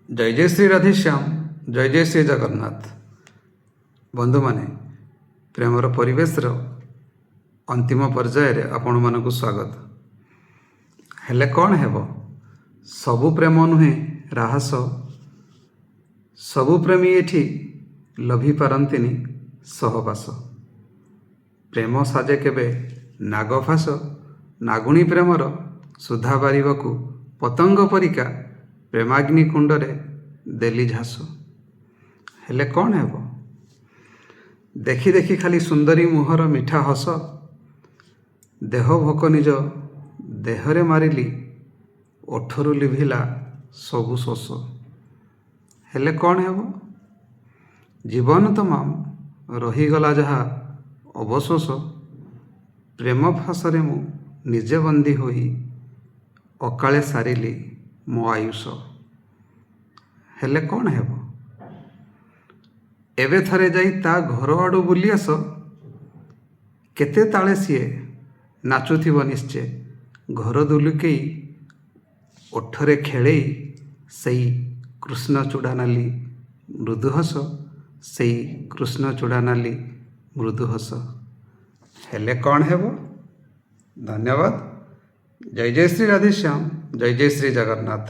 जय जय श्री राधेश्याम, जय जय श्री जगन्नाथ। बंधु माने प्रेमर परिवेशर अंतिम पर्यायर आपण मानकु स्वागत। हेले कौन हेबो, सबु प्रेम नुहे राहस, सबु प्रेमी एठी लभी पारंतिनी सहवास। प्रेम साजे केबे नागफास, नागुणी प्रेमर सुधा बारिबकु पतंग परिका प्रेमाग्नि कुंडरे देली झास। हेले कौन हेबो, देखी देखी खाली सुंदरी मुहर मिठा हस, देह भोक निज देहरे मारिली, ओठरू लिभिला सबु शोष। हेले कौन हेबो, जीवन तमाम रहीगला जहा अवशोष, प्रेम फासरे मु निजे बंदी होई, अकाले सारिली मो आयुष। हेले कौन हेबो, एबे थरे जाई ता घर आडू बुली आस, केते ताळे सिए नाचुथिब निश्चय, घर दुलुकेई ओठरे खेळेई सेई कृष्ण चूड़ानाली मृदु हस, सेई कृष्ण चूड़ानाली मृदु हस। हेले कौन हेबो। धन्यवाद। जय जय श्री राधेश्याम, जय जय श्री जगन्नाथ।